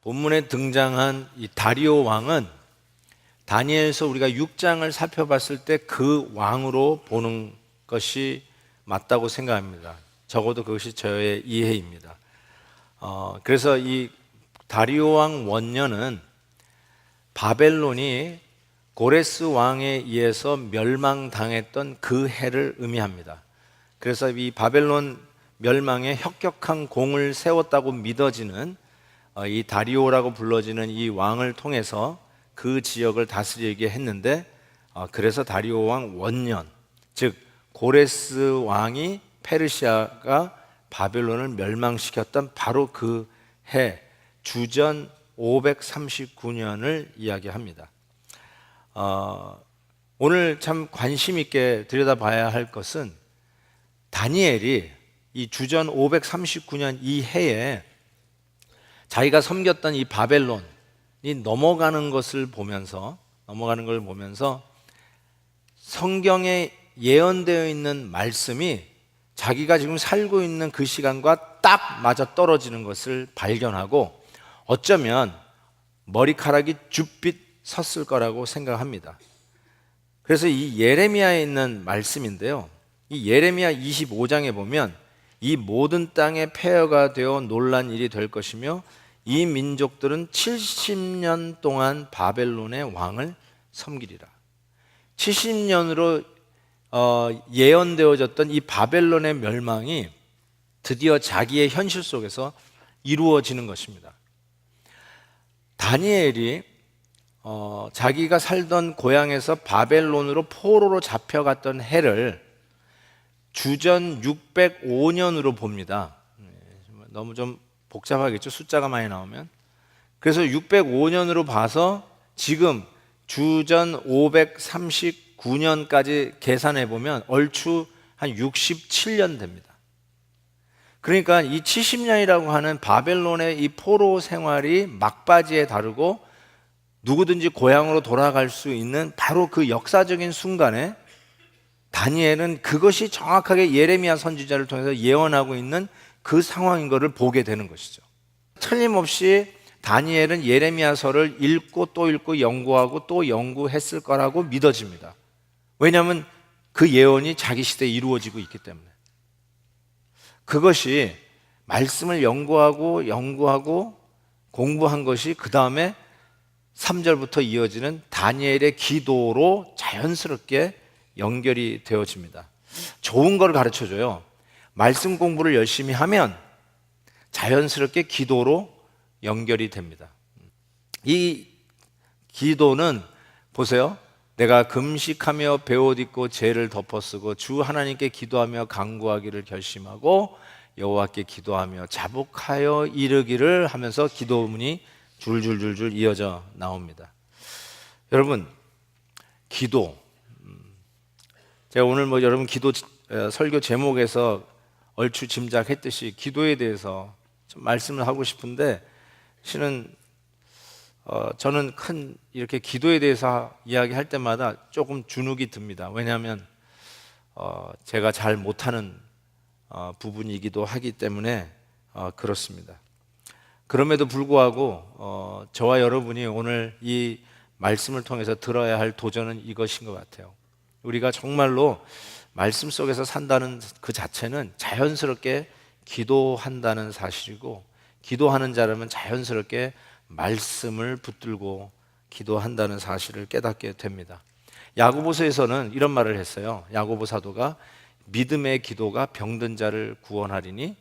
본문에 등장한 이 다리오 왕은 다니엘서 우리가 6장을 살펴봤을 때 그 왕으로 보는 것이 맞다고 생각합니다. 적어도 그것이 저의 이해입니다. 그래서 이 다리오 왕 원년은 바벨론이 고레스 왕에 의해서 멸망당했던 그 해를 의미합니다. 그래서 이 바벨론 멸망에 혁혁한 공을 세웠다고 믿어지는 이 다리오라고 불러지는 이 왕을 통해서 그 지역을 다스리게 했는데, 그래서 다리오 왕 원년, 즉 고레스 왕이 페르시아가 바벨론을 멸망시켰던 바로 그 해 주전 539년을 이야기합니다. 오늘 참 관심 있게 들여다봐야 할 것은 다니엘이 이 주전 539년 이 해에 자기가 섬겼던 이 바벨론이 넘어가는 걸 보면서 성경에 예언되어 있는 말씀이 자기가 지금 살고 있는 그 시간과 딱 맞아 떨어지는 것을 발견하고 어쩌면 머리카락이 쭈삣 섰을 거라고 생각합니다. 그래서 이 예레미야에 있는 말씀인데요, 이 예레미야 25장에 보면 이 모든 땅에 폐허가 되어 놀란 일이 될 것이며 이 민족들은 70년 동안 바벨론의 왕을 섬기리라. 70년으로 예언되어졌던 이 바벨론의 멸망이 드디어 자기의 현실 속에서 이루어지는 것입니다. 다니엘이 자기가 살던 고향에서 바벨론으로 포로로 잡혀갔던 해를 주전 605년으로 봅니다. 너무 좀 복잡하겠죠? 숫자가 많이 나오면. 그래서 605년으로 봐서 지금 주전 539년까지 계산해 보면 얼추 한 67년 됩니다. 그러니까 이 70년이라고 하는 바벨론의 이 포로 생활이 막바지에 다르고 누구든지 고향으로 돌아갈 수 있는 바로 그 역사적인 순간에 다니엘은 그것이 정확하게 예레미야 선지자를 통해서 예언하고 있는 그 상황인 것을 보게 되는 것이죠. 틀림없이 다니엘은 예레미야서를 읽고 또 읽고 연구하고 또 연구했을 거라고 믿어집니다. 왜냐하면 그 예언이 자기 시대에 이루어지고 있기 때문에. 그것이 말씀을 연구하고 공부한 것이 그 다음에 3절부터 이어지는 다니엘의 기도로 자연스럽게 연결이 되어집니다. 좋은 걸 가르쳐줘요. 말씀 공부를 열심히 하면 자연스럽게 기도로 연결이 됩니다. 이 기도는 보세요. 내가 금식하며 베옷 입고 죄를 덮어쓰고 주 하나님께 기도하며 간구하기를 결심하고 여호와께 기도하며 자복하여 이르기를 하면서 기도문이 줄줄줄줄 이어져 나옵니다. 여러분, 기도, 제가 오늘 여러분 기도 설교 제목에서 얼추 짐작했듯이 기도에 대해서 좀 말씀을 하고 싶은데, 실은 저는 큰 이렇게 기도에 대해서 이야기할 때마다 조금 주눅이 듭니다. 왜냐하면 제가 잘 못하는 부분이기도 하기 때문에 그렇습니다. 그럼에도 불구하고 저와 여러분이 오늘 이 말씀을 통해서 들어야 할 도전은 이것인 것 같아요. 우리가 정말로 말씀 속에서 산다는 그 자체는 자연스럽게 기도한다는 사실이고, 기도하는 자라면 자연스럽게 말씀을 붙들고 기도한다는 사실을 깨닫게 됩니다. 야고보서에서는 이런 말을 했어요. 야고보 사도가 믿음의 기도가 병든 자를 구원하리니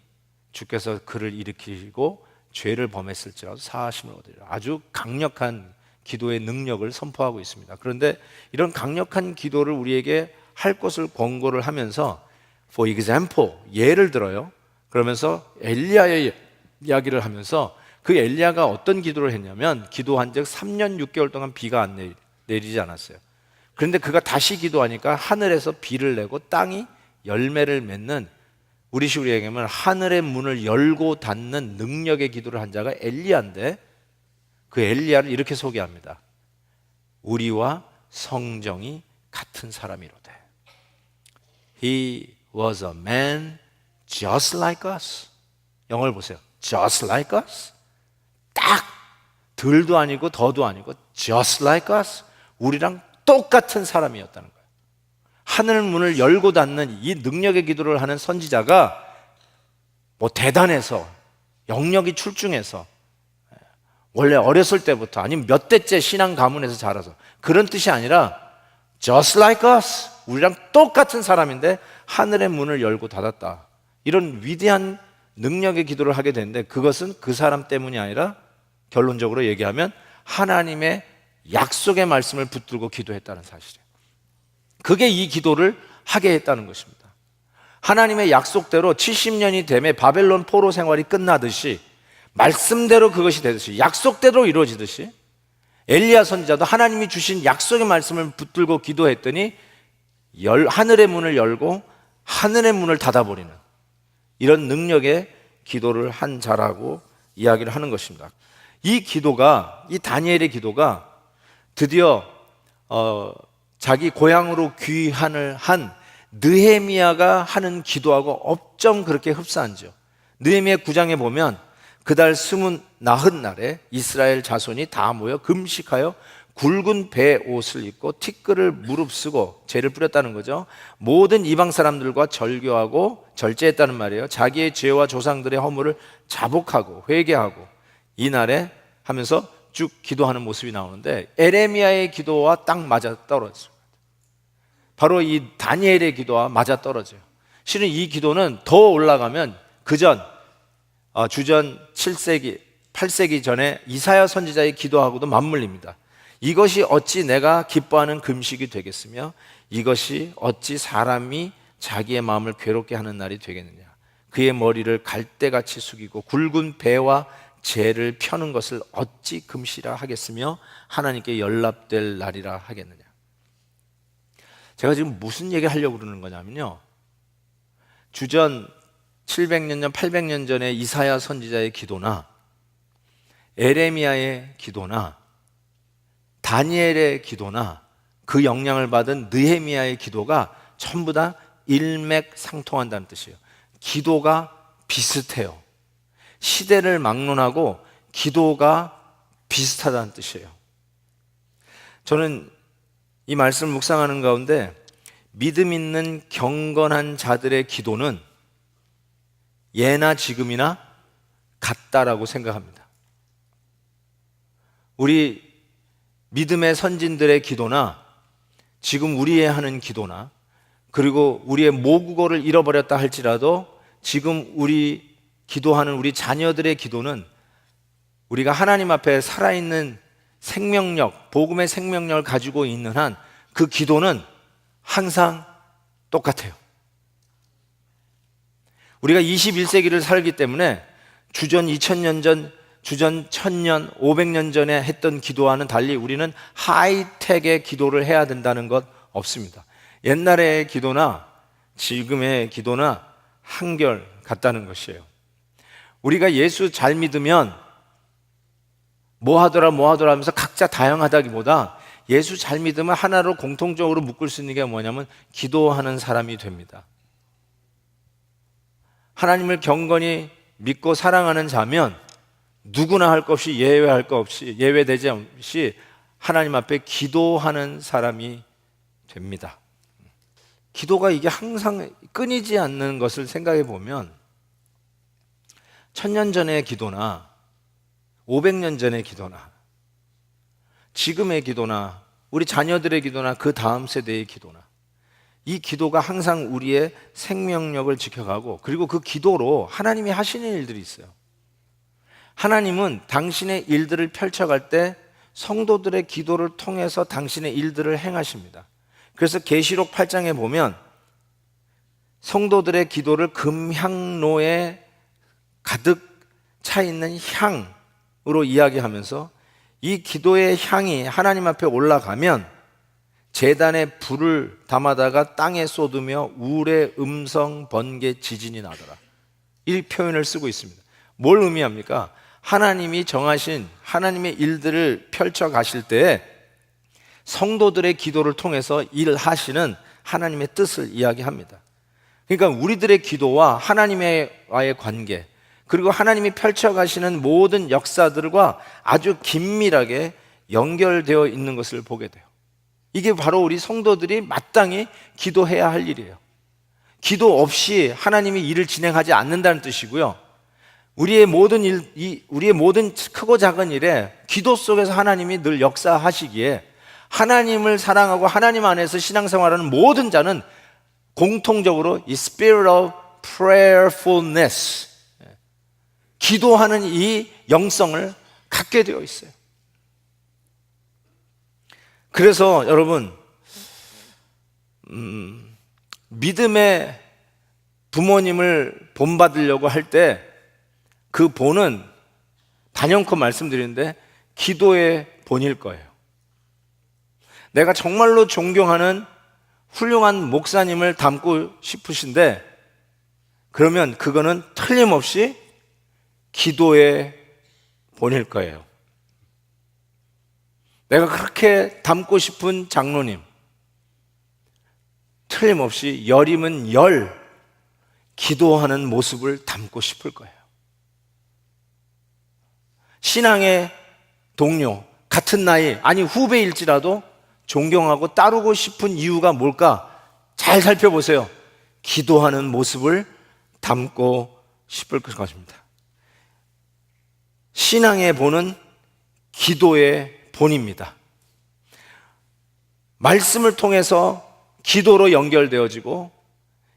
주께서 그를 일으키고 죄를 범했을지라도 사하심을 얻으리라. 아주 강력한 기도의 능력을 선포하고 있습니다. 그런데 이런 강력한 기도를 우리에게 할 것을 권고를 하면서 for example, 예를 들어요. 그러면서 엘리야의 이야기를 하면서 그 엘리야가 어떤 기도를 했냐면, 기도한 즉 3년 6개월 동안 비가 안 내리지 않았어요. 그런데 그가 다시 기도하니까 하늘에서 비를 내고 땅이 열매를 맺는, 우리식으로 얘기하면 하늘의 문을 열고 닫는 능력의 기도를 한 자가 엘리야인데, 그 엘리야를 이렇게 소개합니다. 우리와 성정이 같은 사람이로되. He was a man just like us. 영어를 보세요. just like us. 딱 덜도 아니고 더도 아니고 just like us. 우리랑 똑같은 사람이었다는 거예요. 하늘 문을 열고 닫는 이 능력의 기도를 하는 선지자가 뭐 대단해서 영역이 출중해서 원래 어렸을 때부터 아니면 몇 대째 신앙 가문에서 자라서 그런 뜻이 아니라 just like us. 우리랑 똑같은 사람인데 하늘의 문을 열고 닫았다. 이런 위대한 능력의 기도를 하게 되는데 그것은 그 사람 때문이 아니라 결론적으로 얘기하면 하나님의 약속의 말씀을 붙들고 기도했다는 사실이에요. 그게 이 기도를 하게 했다는 것입니다. 하나님의 약속대로 70년이 되매 바벨론 포로 생활이 끝나듯이 말씀대로 그것이 되듯이 약속대로 이루어지듯이 엘리야 선지자도 하나님이 주신 약속의 말씀을 붙들고 기도했더니 하늘의 문을 열고 하늘의 문을 닫아버리는 이런 능력의 기도를 한 자라고 이야기를 하는 것입니다. 이 기도가, 이 다니엘의 기도가 드디어 자기 고향으로 귀환을 한 느헤미야가 하는 기도하고 업점 그렇게 흡사한지요. 느헤미야 9장에 보면 그달 29날에 이스라엘 자손이 다 모여 금식하여 굵은 배 옷을 입고 티끌을 무릅쓰고 죄를 뿌렸다는 거죠. 모든 이방 사람들과 절교하고 절제했다는 말이에요. 자기의 죄와 조상들의 허물을 자복하고 회개하고 이날에 하면서 쭉 기도하는 모습이 나오는데 에레미야의 기도와 딱 맞아 떨어져요. 바로 이 다니엘의 기도와 맞아 떨어져요. 실은 이 기도는 더 올라가면 그전 주전 7세기, 8세기 전에 이사야 선지자의 기도하고도 맞물립니다. 이것이 어찌 내가 기뻐하는 금식이 되겠으며 이것이 어찌 사람이 자기의 마음을 괴롭게 하는 날이 되겠느냐. 그의 머리를 갈대같이 숙이고 굵은 배와 재를 펴는 것을 어찌 금시라 하겠으며 하나님께 연락될 날이라 하겠느냐. 제가 지금 무슨 얘기 하려고 그러는 거냐면요, 주전 700년 전, 800년 전에 이사야 선지자의 기도나 에레미야의 기도나 다니엘의 기도나 그 영향을 받은 느헤미야의 기도가 전부 다 일맥상통한다는 뜻이에요. 기도가 비슷해요. 시대를 막론하고 기도가 비슷하다는 뜻이에요. 저는 이 말씀을 묵상하는 가운데 믿음 있는 경건한 자들의 기도는 예나 지금이나 같다라고 생각합니다. 우리 믿음의 선진들의 기도나 지금 우리의 하는 기도나 그리고 우리의 모국어를 잃어버렸다 할지라도 지금 우리 기도하는 우리 자녀들의 기도는 우리가 하나님 앞에 살아있는 생명력, 복음의 생명력을 가지고 있는 한 그 기도는 항상 똑같아요. 우리가 21세기를 살기 때문에 주전 2000년 전, 주전 1000년, 500년 전에 했던 기도와는 달리 우리는 하이텍의 기도를 해야 된다는 것 없습니다. 옛날의 기도나 지금의 기도나 한결 같다는 것이에요. 우리가 예수 잘 믿으면 뭐 하더라 하면서 각자 다양하다기보다 예수 잘 믿으면 하나로 공통적으로 묶을 수 있는 게 뭐냐면 기도하는 사람이 됩니다. 하나님을 경건히 믿고 사랑하는 자면 누구나 할 것 없이 예외할 것 없이 예외되지 없이 하나님 앞에 기도하는 사람이 됩니다. 기도가 이게 항상 끊이지 않는 것을 생각해 보면 1000년 전의 기도나 500년 전의 기도나 지금의 기도나 우리 자녀들의 기도나 그 다음 세대의 기도나 이 기도가 항상 우리의 생명력을 지켜가고 그리고 그 기도로 하나님이 하시는 일들이 있어요. 하나님은 당신의 일들을 펼쳐갈 때 성도들의 기도를 통해서 당신의 일들을 행하십니다. 그래서 계시록 8장에 보면 성도들의 기도를 금향로에 가득 차 있는 향으로 이야기하면서 이 기도의 향이 하나님 앞에 올라가면 제단에 불을 담아다가 땅에 쏟으며 울의 음성 번개 지진이 나더라. 이 표현을 쓰고 있습니다. 뭘 의미합니까? 하나님이 정하신 하나님의 일들을 펼쳐 가실 때 성도들의 기도를 통해서 일하시는 하나님의 뜻을 이야기합니다. 그러니까 우리들의 기도와 하나님과의 관계, 그리고 하나님이 펼쳐가시는 모든 역사들과 아주 긴밀하게 연결되어 있는 것을 보게 돼요. 이게 바로 우리 성도들이 마땅히 기도해야 할 일이에요. 기도 없이 하나님이 일을 진행하지 않는다는 뜻이고요. 우리의 모든 크고 작은 일에 기도 속에서 하나님이 늘 역사하시기에 하나님을 사랑하고 하나님 안에서 신앙생활하는 모든 자는 공통적으로 이 spirit of prayerfulness, 기도하는 이 영성을 갖게 되어 있어요. 그래서 여러분, 믿음의 부모님을 본받으려고 할 때 그 본은 단연코 말씀드리는데 기도의 본일 거예요. 내가 정말로 존경하는 훌륭한 목사님을 닮고 싶으신데 그러면 그거는 틀림없이 기도의 본일 거예요. 내가 그렇게 닮고 싶은 장로님, 틀림없이 열이면 열 기도하는 모습을 닮고 싶을 거예요. 신앙의 동료, 같은 나이, 아니 후배일지라도 존경하고 따르고 싶은 이유가 뭘까? 잘 살펴보세요. 기도하는 모습을 담고 싶을 것입니다. 신앙의 본은 기도의 본입니다. 말씀을 통해서 기도로 연결되어지고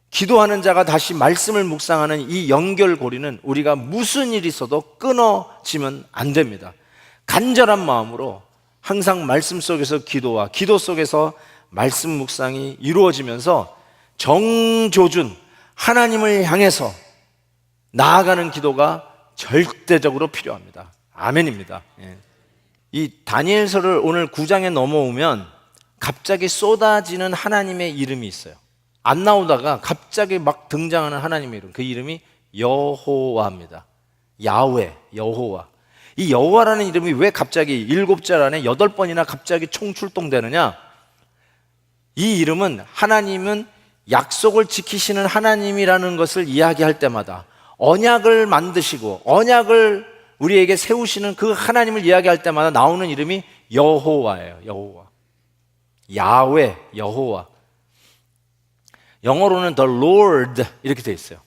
기도하는 자가 다시 말씀을 묵상하는 이 연결고리는 우리가 무슨 일이 있어도 끊어지면 안 됩니다. 간절한 마음으로 항상 말씀 속에서 기도와 기도 속에서 말씀 묵상이 이루어지면서 정조준 하나님을 향해서 나아가는 기도가 절대적으로 필요합니다. 아멘입니다. 이 다니엘서를 오늘 9장에 넘어오면 갑자기 쏟아지는 하나님의 이름이 있어요. 안 나오다가 갑자기 막 등장하는 하나님의 이름, 그 이름이 여호와입니다. 야훼, 여호와. 이 여호와라는 이름이 왜 갑자기 7절 안에 8번이나 갑자기 총출동되느냐? 이 이름은 하나님은 약속을 지키시는 하나님이라는 것을 이야기할 때마다 언약을 만드시고 언약을 우리에게 세우시는 그 하나님을 이야기할 때마다 나오는 이름이 여호와예요. 여호와, 야훼, 여호와. 영어로는 the Lord 이렇게 되어 있어요.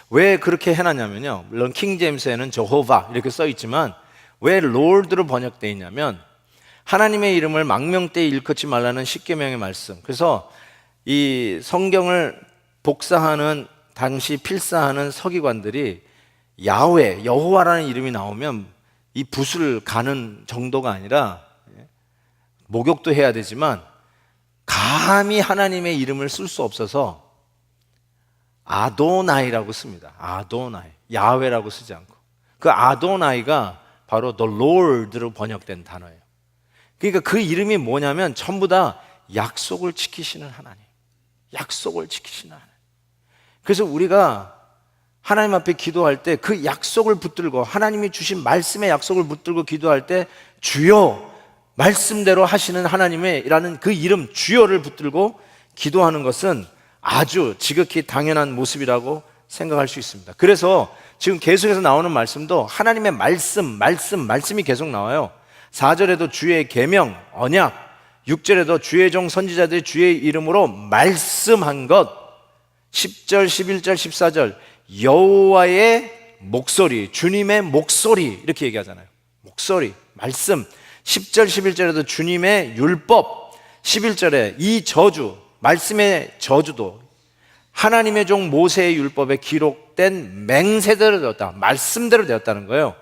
왜 그렇게 해놨냐면요, 물론 킹제임스에는 저호바 이렇게 써 있지만 왜 Lord로 번역되어 있냐면 하나님의 이름을 망명되이 일컫지 말라는 십계명의 말씀. 그래서 이 성경을 복사하는 당시 필사하는 서기관들이 야훼, 여호와라는 이름이 나오면 이 붓을 가는 정도가 아니라 목욕도 해야 되지만 감히 하나님의 이름을 쓸 수 없어서 아도나이라고 씁니다. 아도나이, 야훼라고 쓰지 않고. 그 아도나이가 바로 the Lord로 번역된 단어예요. 그러니까 그 이름이 뭐냐면 전부 다 약속을 지키시는 하나님, 약속을 지키시는 하나님. 그래서 우리가 하나님 앞에 기도할 때 그 약속을 붙들고 하나님이 주신 말씀의 약속을 붙들고 기도할 때 주여, 말씀대로 하시는 하나님이라는 그 이름 주여를 붙들고 기도하는 것은 아주 지극히 당연한 모습이라고 생각할 수 있습니다. 그래서 지금 계속해서 나오는 말씀도 하나님의 말씀이 계속 나와요. 4절에도 주의 계명, 언약, 6절에도 주의 종 선지자들이 주의 이름으로 말씀한 것, 10절, 11절, 14절 여호와의 목소리, 주님의 목소리 이렇게 얘기하잖아요. 목소리, 말씀. 10절, 11절에도 주님의 율법, 11절에 이 저주, 말씀의 저주도 하나님의 종 모세의 율법에 기록된 맹세대로 되었다, 말씀대로 되었다는 거예요.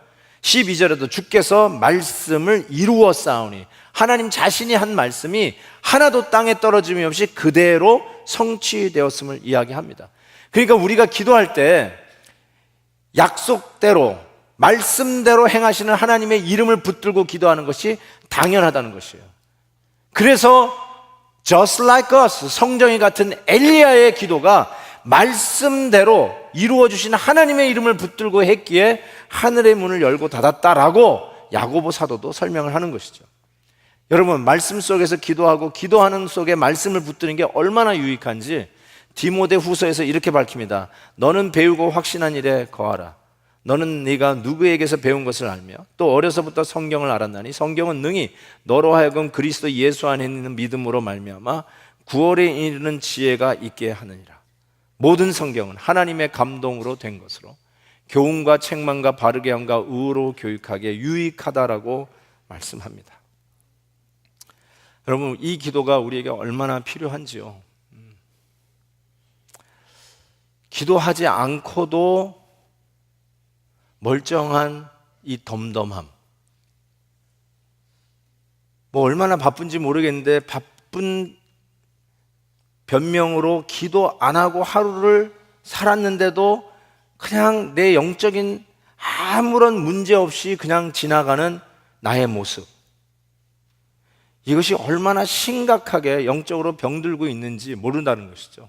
12절에도 주께서 말씀을 이루어 싸우니, 하나님 자신이 한 말씀이 하나도 땅에 떨어짐이 없이 그대로 성취되었음을 이야기합니다. 그러니까 우리가 기도할 때 약속대로 말씀대로 행하시는 하나님의 이름을 붙들고 기도하는 것이 당연하다는 것이에요. 그래서 just like us, 성정이 같은 엘리야의 기도가 말씀대로 이루어주신 하나님의 이름을 붙들고 했기에 하늘의 문을 열고 닫았다라고 야고보 사도도 설명을 하는 것이죠. 여러분, 말씀 속에서 기도하고 기도하는 속에 말씀을 붙드는 게 얼마나 유익한지 디모데후서에서 이렇게 밝힙니다. 너는 배우고 확신한 일에 거하라. 너는 네가 누구에게서 배운 것을 알며 또 어려서부터 성경을 알았나니 성경은 능히 너로 하여금 그리스도 예수 안에 있는 믿음으로 말미암아 구원에 이르는 지혜가 있게 하느니라. 모든 성경은 하나님의 감동으로 된 것으로 교훈과 책망과 바르게 함과 의로 교육하기에 유익하다라고 말씀합니다. 여러분, 이 기도가 우리에게 얼마나 필요한지요. 기도하지 않고도 멀쩡한 이 덤덤함. 뭐 얼마나 바쁜지 모르겠는데 바쁜 변명으로 기도 안 하고 하루를 살았는데도 그냥 내 영적인 아무런 문제 없이 그냥 지나가는 나의 모습. 이것이 얼마나 심각하게 영적으로 병들고 있는지 모른다는 것이죠.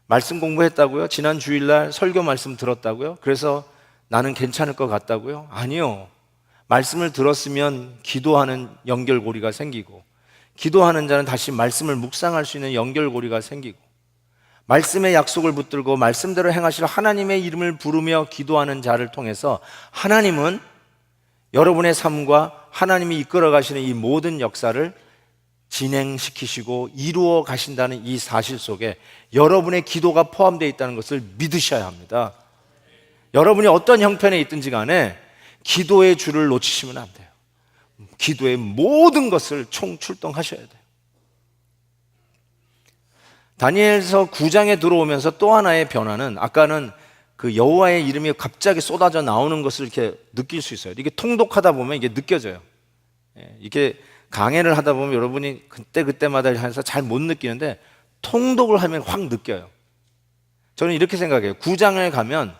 말씀 공부했다고요? 지난 주일날 설교 말씀 들었다고요? 그래서 나는 괜찮을 것 같다고요? 아니요. 말씀을 들었으면 기도하는 연결고리가 생기고, 기도하는 자는 다시 말씀을 묵상할 수 있는 연결고리가 생기고, 말씀의 약속을 붙들고 말씀대로 행하실 하나님의 이름을 부르며 기도하는 자를 통해서 하나님은 여러분의 삶과 하나님이 이끌어 가시는 이 모든 역사를 진행시키시고 이루어 가신다는 이 사실 속에 여러분의 기도가 포함되어 있다는 것을 믿으셔야 합니다. 여러분이 어떤 형편에 있든지 간에 기도의 줄을 놓치시면 안 돼요. 기도의 모든 것을 총출동하셔야 돼요. 다니엘서 9장에 들어오면서 또 하나의 변화는, 아까는 그 여호와의 이름이 갑자기 쏟아져 나오는 것을 이렇게 느낄 수 있어요. 이게 통독하다 보면 이게 느껴져요. 이게 강해를 하다 보면 여러분이 그때마다 해서 잘 못 느끼는데 통독을 하면 확 느껴요. 저는 이렇게 생각해요. 9장에 가면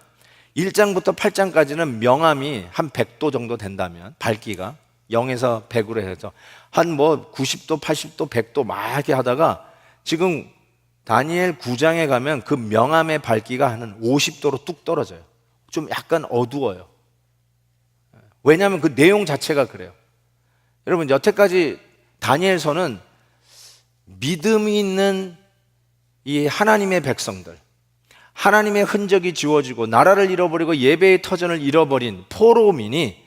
1장부터 8장까지는 명암이 한 100도 정도 된다면, 밝기가 0에서 100으로 해서 한 뭐 90도, 80도, 100도 막 이렇게 하다가 지금 다니엘 9장에 가면 그 명암의 밝기가 한 50도로 뚝 떨어져요. 좀 약간 어두워요. 왜냐하면 그 내용 자체가 그래요. 여러분, 여태까지 다니엘서는 믿음이 있는 이 하나님의 백성들, 하나님의 흔적이 지워지고 나라를 잃어버리고 예배의 터전을 잃어버린 포로민이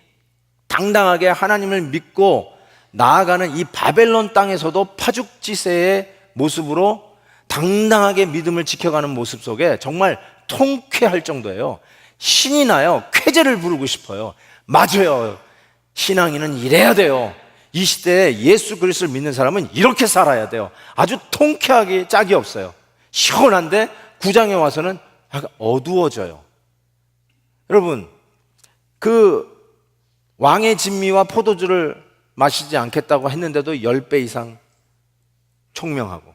당당하게 하나님을 믿고 나아가는 이 바벨론 땅에서도 파죽지세의 모습으로 당당하게 믿음을 지켜가는 모습 속에 정말 통쾌할 정도예요. 신이 나요. 쾌재를 부르고 싶어요. 맞아요. 신앙인은 이래야 돼요. 이 시대에 예수 그리스도를 믿는 사람은 이렇게 살아야 돼요. 아주 통쾌하게 짝이 없어요. 시원한데 9장에 와서는 약간 어두워져요. 여러분, 그 왕의 진미와 포도주를 마시지 않겠다고 했는데도 10배 이상 총명하고,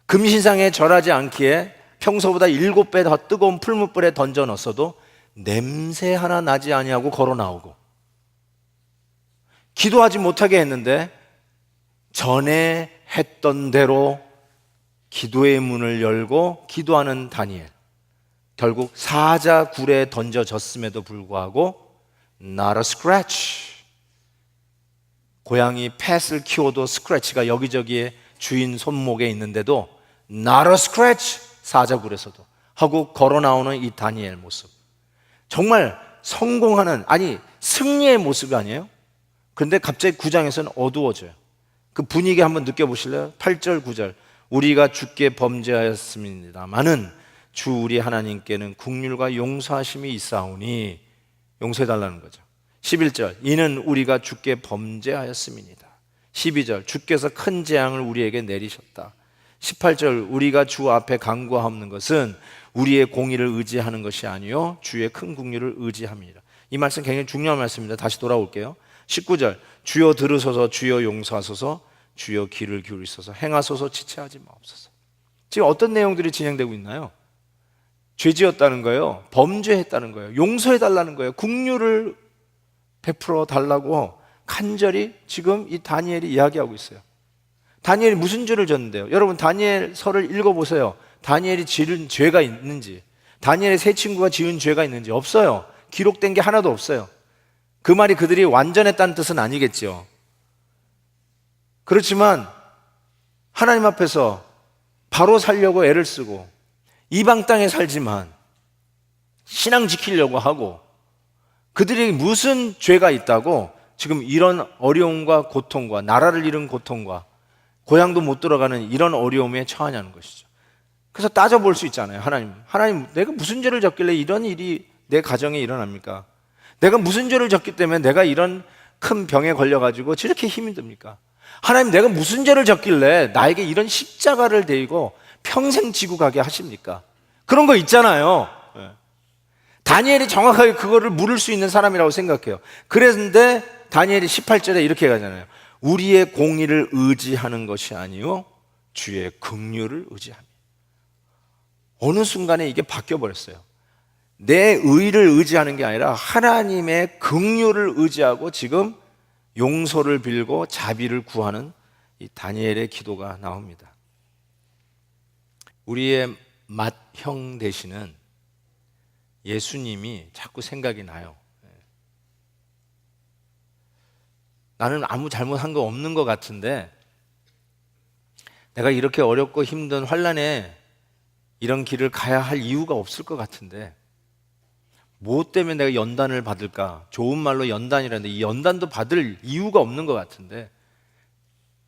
금신상에 절하지 않기에 평소보다 7배 더 뜨거운 풀무불에 던져 넣었어도 냄새 하나 나지 아니하고 걸어 나오고, 기도하지 못하게 했는데 전에 했던 대로 기도의 문을 열고 기도하는 다니엘, 결국 사자굴에 던져졌음에도 불구하고 not a scratch, 고양이 펫을 키워도 스크래치가 여기저기에 주인 손목에 있는데도 not a scratch, 사자굴에서도 하고 걸어 나오는 이 다니엘 모습, 정말 성공하는, 아니 승리의 모습이 아니에요? 그런데 갑자기 9장에서는 어두워져요. 그 분위기 한번 느껴보실래요? 8절 9절 우리가 주께 범죄하였습니다마는 주 우리 하나님께는 긍휼과 용서하심이 있사오니, 용서해달라는 거죠. 11절 이는 우리가 주께 범죄하였음이니이다. 12절 주께서 큰 재앙을 우리에게 내리셨다. 18절 우리가 주 앞에 간구하옵는 것은 우리의 공의를 의지하는 것이 아니요 주의 큰 긍휼을 의지함이니라. 이 말씀 굉장히 중요한 말씀입니다. 다시 돌아올게요. 19절 주여 들으소서, 주여 용서하소서, 주여 귀를 기울이소서, 행하소서, 지체하지 마옵소서. 지금 어떤 내용들이 진행되고 있나요? 죄 지었다는 거예요. 범죄했다는 거예요. 용서해달라는 거예요. 긍휼을 베풀어 달라고 간절히 지금 이 다니엘이 이야기하고 있어요. 다니엘이 무슨 죄를 졌는데요? 여러분, 다니엘서를 읽어보세요. 다니엘이 지은 죄가 있는지, 다니엘의 세 친구가 지은 죄가 있는지 없어요. 기록된 게 하나도 없어요. 그 말이 그들이 완전했다는 뜻은 아니겠죠. 그렇지만 하나님 앞에서 바로 살려고 애를 쓰고 이방 땅에 살지만 신앙 지키려고 하고 그들이 무슨 죄가 있다고 지금 이런 어려움과 고통과 나라를 잃은 고통과 고향도 못 들어가는 이런 어려움에 처하냐는 것이죠. 그래서 따져볼 수 있잖아요. 하나님 내가 무슨 죄를 졌길래 이런 일이 내 가정에 일어납니까? 내가 무슨 죄를 졌기 때문에 내가 이런 큰 병에 걸려가지고 저렇게 힘이 듭니까? 하나님 내가 무슨 죄를 졌길래 나에게 이런 십자가를 대고 평생 지고 가게 하십니까? 그런 거 있잖아요. 다니엘이 정확하게 그거를 물을 수 있는 사람이라고 생각해요. 그런데 다니엘이 18절에 이렇게 가잖아요. 우리의 공의를 의지하는 것이 아니요 주의 긍휼을 의지하며. 어느 순간에 이게 바뀌어버렸어요. 내 의를 의지하는 게 아니라 하나님의 긍휼을 의지하고 지금 용서를 빌고 자비를 구하는 이 다니엘의 기도가 나옵니다. 우리의 맏형 되시는 예수님이 자꾸 생각이 나요. 나는 아무 잘못한 거 없는 것 같은데 내가 이렇게 어렵고 힘든 환난에 이런 길을 가야 할 이유가 없을 것 같은데 뭐 때문에 내가 연단을 받을까? 좋은 말로 연단이라는데 이 연단도 받을 이유가 없는 것 같은데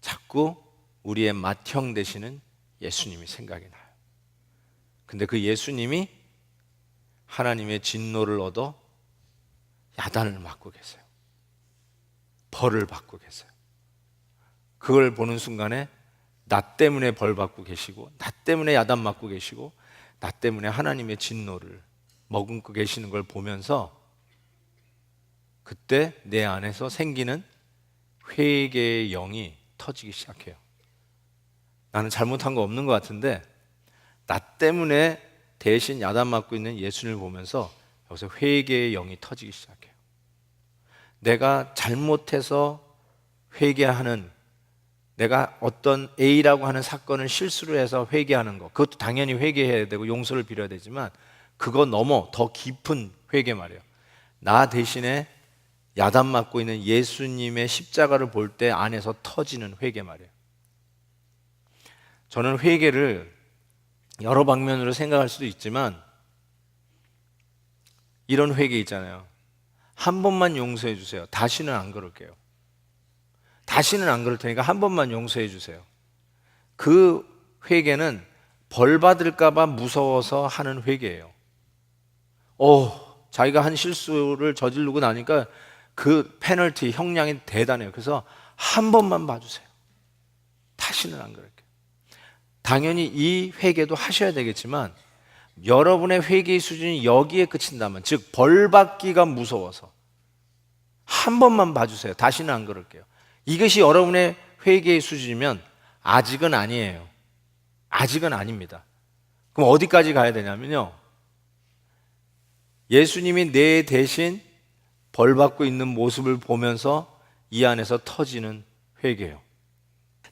자꾸 우리의 맏형 되시는 예수님이 생각이 나요. 근데 그 예수님이 하나님의 진노를 얻어 야단을 맞고 계세요. 벌을 받고 계세요. 그걸 보는 순간에 나 때문에 벌 받고 계시고 나 때문에 야단 맞고 계시고 나 때문에 하나님의 진노를 머금고 계시는 걸 보면서 그때 내 안에서 생기는 회개의 영이 터지기 시작해요. 나는 잘못한 거 없는 것 같은데 나 때문에 대신 야단 맞고 있는 예수님을 보면서 여기서 회개의 영이 터지기 시작해요. 내가 잘못해서 회개하는, 내가 어떤 A라고 하는 사건을 실수로 해서 회개하는 것, 그것도 당연히 회개해야 되고 용서를 빌어야 되지만 그거 넘어 더 깊은 회개 말이에요. 나 대신에 야단 맞고 있는 예수님의 십자가를 볼 때 안에서 터지는 회개 말이에요. 저는 회개를 여러 방면으로 생각할 수도 있지만 이런 회개 있잖아요. 한 번만 용서해 주세요. 다시는 안 그럴게요. 다시는 안 그럴 테니까 한 번만 용서해 주세요. 그 회개는 벌 받을까 봐 무서워서 하는 회개예요. 자기가 한 실수를 저지르고 나니까 그 페널티, 형량이 대단해요. 그래서 한 번만 봐주세요. 다시는 안 그럴게요. 당연히 이 회개도 하셔야 되겠지만 여러분의 회개의 수준이 여기에 그친다면, 즉 벌 받기가 무서워서 한 번만 봐주세요. 다시는 안 그럴게요. 이것이 여러분의 회개의 수준이면 아직은 아니에요. 아직은 아닙니다. 그럼 어디까지 가야 되냐면요, 예수님이 내 대신 벌 받고 있는 모습을 보면서 이 안에서 터지는 회개예요.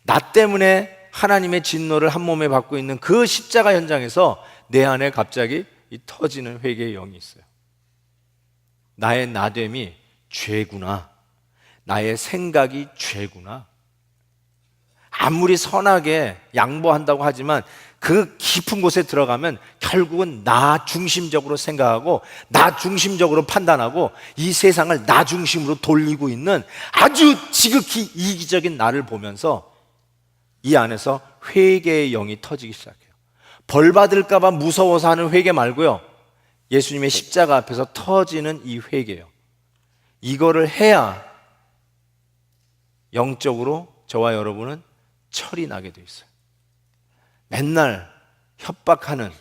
나 때문에 하나님의 진노를 한 몸에 받고 있는 그 십자가 현장에서 내 안에 갑자기 이 터지는 회개의 영이 있어요. 나의 나됨이 죄구나. 나의 생각이 죄구나. 아무리 선하게 양보한다고 하지만 그 깊은 곳에 들어가면 결국은 나 중심적으로 생각하고 나 중심적으로 판단하고 이 세상을 나 중심으로 돌리고 있는 아주 지극히 이기적인 나를 보면서 이 안에서 회개의 영이 터지기 시작해요. 벌 받을까 봐 무서워서 하는 회개 말고요, 예수님의 십자가 앞에서 터지는 이 회개예요. 이거를 해야 영적으로 저와 여러분은 철이 나게 돼 있어요. 맨날 협박하는,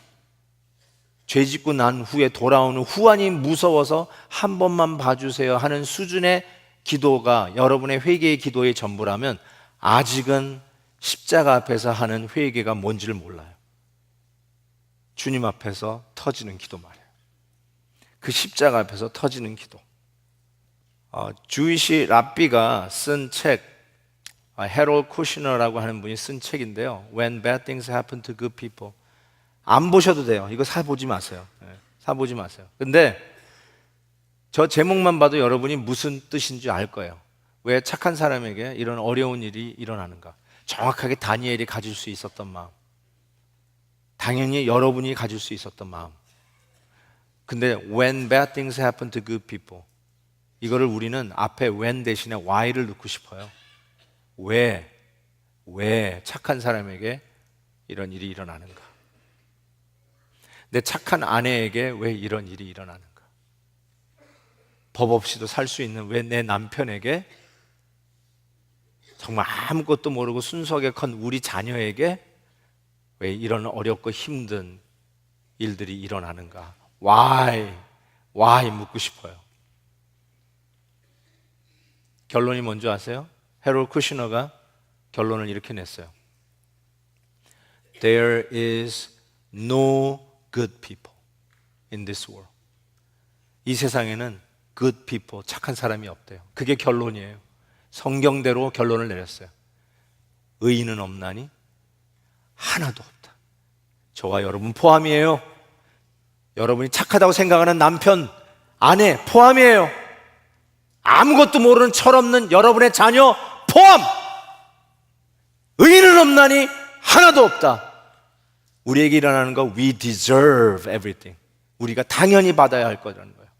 죄 짓고 난 후에 돌아오는 후환이 무서워서 한 번만 봐주세요 하는 수준의 기도가 여러분의 회개의 기도의 전부라면 아직은 십자가 앞에서 하는 회개가 뭔지를 몰라요. 주님 앞에서 터지는 기도 말이에요. 그 십자가 앞에서 터지는 기도. 주이시 랍비가 쓴 책, 해롤 쿠시너라고 하는 분이 쓴 책인데요, When Bad Things Happen to Good People. 안 보셔도 돼요. 이거 사보지 마세요. 사보지 마세요. 근데 저 제목만 봐도 여러분이 무슨 뜻인지 알 거예요. 왜 착한 사람에게 이런 어려운 일이 일어나는가. 정확하게 다니엘이 가질 수 있었던 마음. 당연히 여러분이 가질 수 있었던 마음. 근데 when bad things happen to good people, 이거를 우리는 앞에 when 대신에 why를 넣고 싶어요. 왜 착한 사람에게 이런 일이 일어나는가? 내 착한 아내에게 왜 이런 일이 일어나는가? 법 없이도 살 수 있는 왜 내 남편에게, 정말 아무것도 모르고 순수하게 큰 우리 자녀에게 왜 이런 어렵고 힘든 일들이 일어나는가? Why 묻고 싶어요. 결론이 뭔지 아세요? 헤롤드 쿠시너가 결론을 이렇게 냈어요. There is no good people in this world. 이 세상에는 good people, 착한 사람이 없대요. 그게 결론이에요. 성경대로 결론을 내렸어요. 의인은 없나니 하나도 없다. 저와 여러분 포함이에요. 여러분이 착하다고 생각하는 남편, 아내 포함이에요. 아무것도 모르는 철없는 여러분의 자녀 포함. 의인은 없나니 하나도 없다. 우리에게 일어나는 거 we deserve everything. 우리가 당연히 받아야 할 거라는 거예요.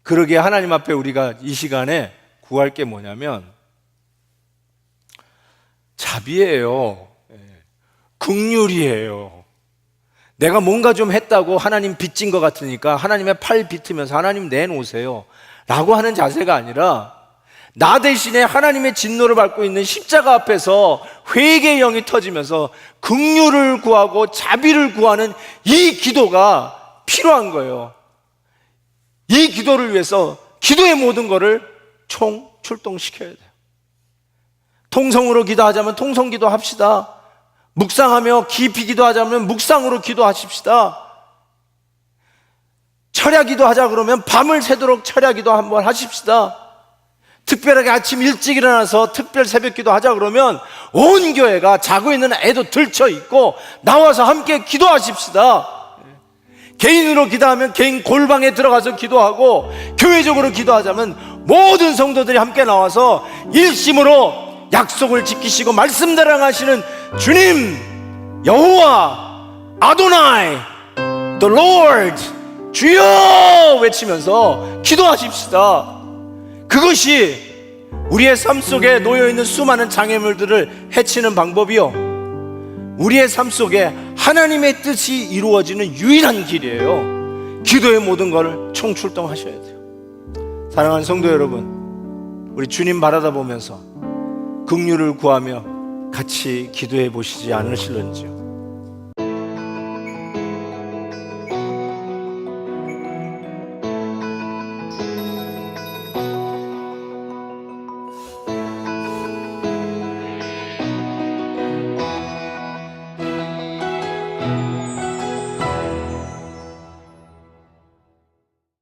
그러기에 하나님 앞에 우리가 이 시간에 구할 게 뭐냐면 자비예요. 긍휼이에요. 내가 뭔가 좀 했다고 하나님 빚진 것 같으니까 하나님의 팔 비트면서 하나님 내놓으세요 라고 하는 자세가 아니라 나 대신에 하나님의 진노를 받고 있는 십자가 앞에서 회개의 영이 터지면서 긍휼을 구하고 자비를 구하는 이 기도가 필요한 거예요. 이 기도를 위해서 기도의 모든 것을 총 출동시켜야 돼요. 통성으로 기도하자면 통성 기도합시다. 묵상하며 깊이 기도하자면 묵상으로 기도하십시다. 철야 기도하자 그러면 밤을 새도록 철야 기도 한번 하십시다. 특별하게 아침 일찍 일어나서 특별 새벽 기도하자 그러면 온 교회가 자고 있는 애도 들쳐 있고 나와서 함께 기도하십시다. 개인으로 기도하면 개인 골방에 들어가서 기도하고, 교회적으로 기도하자면 모든 성도들이 함께 나와서 일심으로 약속을 지키시고 말씀대로 하시는 주님, 여호와, 아도나이, the Lord, 주여 외치면서 기도하십시다. 그것이 우리의 삶 속에 놓여있는 수많은 장애물들을 해치는 방법이요, 우리의 삶 속에 하나님의 뜻이 이루어지는 유일한 길이에요. 기도의 모든 것을 총출동하셔야 돼요. 사랑하는 성도 여러분, 우리 주님 바라다 보면서 긍휼을 구하며 같이 기도해 보시지 않으실런지요?